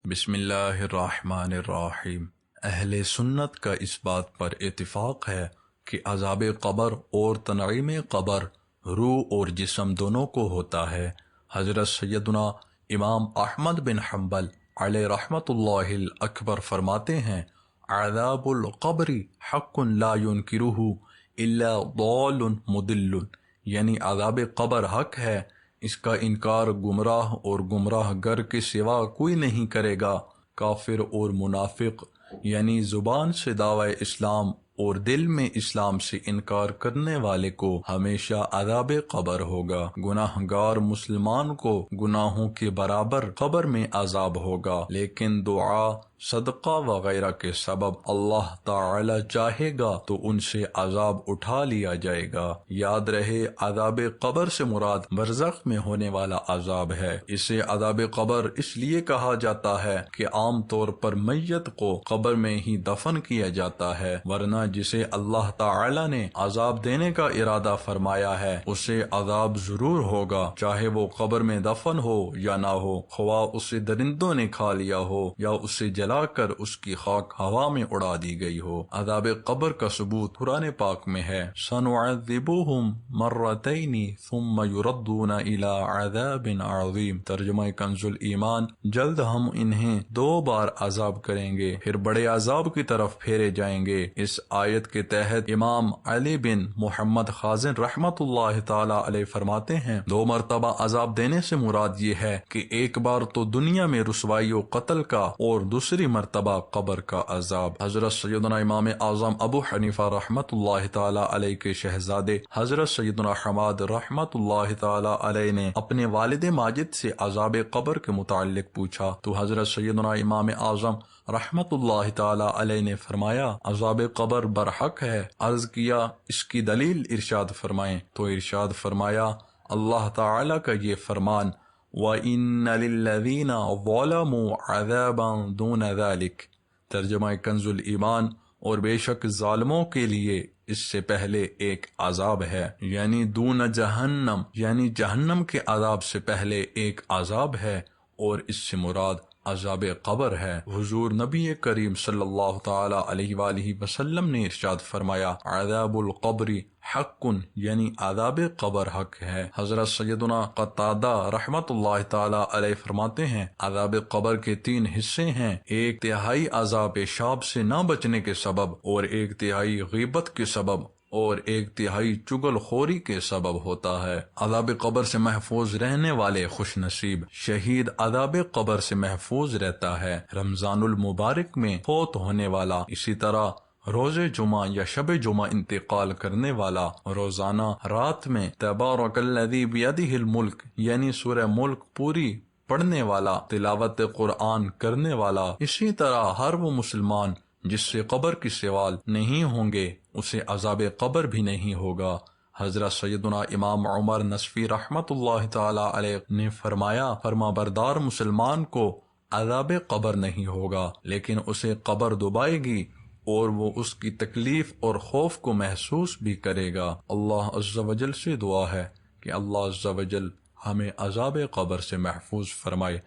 بسم اللہ الرحمن الرحیم۔ اہل سنت کا اس بات پر اتفاق ہے کہ عذاب قبر اور تنعیم قبر روح اور جسم دونوں کو ہوتا ہے۔ حضرت سیدنا امام احمد بن حنبل علیہ رحمت اللہ الاکبر فرماتے ہیں، عذاب القبر حق لا ينکرہ الا ضال مضل، یعنی عذاب قبر حق ہے، اس کا انکار گمراہ اور گمراہ گر کے سوا کوئی نہیں کرے گا۔ کافر اور منافق یعنی زبان سے دعوی اسلام اور دل میں اسلام سے انکار کرنے والے کو ہمیشہ عذاب قبر ہوگا۔ گناہ گار مسلمان کو گناہوں کے برابر قبر میں عذاب ہوگا، لیکن دعا، صدقہ وغیرہ کے سبب اللہ تعالی چاہے گا تو ان سے عذاب اٹھا لیا جائے گا۔ یاد رہے، عذاب قبر سے مراد برزخ میں ہونے والا عذاب ہے۔ اسے عذاب قبر اس لیے کہا جاتا ہے کہ عام طور پر میت کو قبر میں ہی دفن کیا جاتا ہے، ورنہ جسے اللہ تعالی نے عذاب دینے کا ارادہ فرمایا ہے اسے عذاب ضرور ہوگا، چاہے وہ قبر میں دفن ہو یا نہ ہو، خواہ اسے درندوں نے کھا لیا ہو یا اسے جلا کر اس کی خاک ہوا میں اڑا دی گئی ہو۔ عذاب قبر کا ثبوت قرآن پاک میں ہے، سنعذبهم مرتين ثم يردون الى عذاب عظیم۔ ترجمہ کنز ایمان، جلد ہم انہیں 2 بار عذاب کریں گے پھر بڑے عذاب کی طرف پھیرے جائیں گے۔ اس آیت کے تحت امام علی بن محمد خازن رحمت اللہ تعالی علیہ فرماتے ہیں، 2 مرتبہ عذاب دینے سے مراد یہ ہے کہ ایک بار تو دنیا میں رسوائی و قتل کا اور دوسری مرتبہ قبر کا عذاب۔ حضرت سیدنا امام اعظم ابو حنیفہ رحمت اللہ تعالی علیہ کے شہزادے حضرت سیدنا حماد رحمت اللہ تعالی علیہ نے اپنے والد ماجد سے عذاب قبر کے متعلق پوچھا تو حضرت سیدنا امام اعظم رحمت اللہ تعالی علیہ نے فرمایا، عذاب قبر برحق ہے۔ عرض کیا، اس کی دلیل ارشاد فرمائیں، تو ارشاد فرمایا اللہ تعالی کا یہ فرمان، وَإِنَّ لِلَّذِينَ ظَلَمُوا عَذَابًا دُونَ ذَلِكَ۔ ترجمہ کنز ایمان، اور بے شک ظالموں کے لیے اس سے پہلے ایک عذاب ہے، یعنی دون جہنم، یعنی جہنم کے عذاب سے پہلے ایک عذاب ہے، اور اس سے مراد عذاب قبر ہے۔ حضور نبی کریم صلی اللہ تعالی علیہ وآلہ وسلم نے ارشاد فرمایا، عذاب القبر حق، یعنی عذاب قبر حق ہے۔ حضرت سیدنا قتادہ رحمت اللہ تعالی علیہ فرماتے ہیں، عذاب قبر کے 3 حصے ہیں، 1/3 عذاب پیشاب سے نہ بچنے کے سبب، اور 1/3 غیبت کے سبب، اور 1/3 چغل خوری کے سبب ہوتا ہے۔ عذاب قبر سے محفوظ رہنے والے خوش نصیب۔ شہید عذاب قبر سے محفوظ رہتا ہے۔ رمضان المبارک میں فوت ہونے والا، اسی طرح روز جمعہ یا شب جمعہ انتقال کرنے والا، روزانہ رات میں تبارک الذی بیدہ الملک یعنی سورہ ملک پوری پڑھنے والا، تلاوت قرآن کرنے والا، اسی طرح ہر وہ مسلمان جس سے قبر کی سوال نہیں ہوں گے اسے عذاب قبر بھی نہیں ہوگا۔ حضرت سیدنا امام عمر نصفی رحمت اللہ تعالی علیہ نے فرمایا، فرما بردار مسلمان کو عذاب قبر نہیں ہوگا، لیکن اسے قبر دبائے گی اور وہ اس کی تکلیف اور خوف کو محسوس بھی کرے گا۔ اللہ عز و جل سے دعا ہے کہ اللہ عز و جل ہمیں عذاب قبر سے محفوظ فرمائے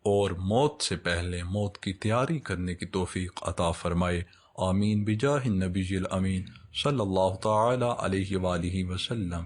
اور موت سے پہلے موت کی تیاری کرنے کی توفیق عطا فرمائے۔ آمین بجاہ النبی الامین صلی اللہ تعالی علیہ وآلہ وسلم۔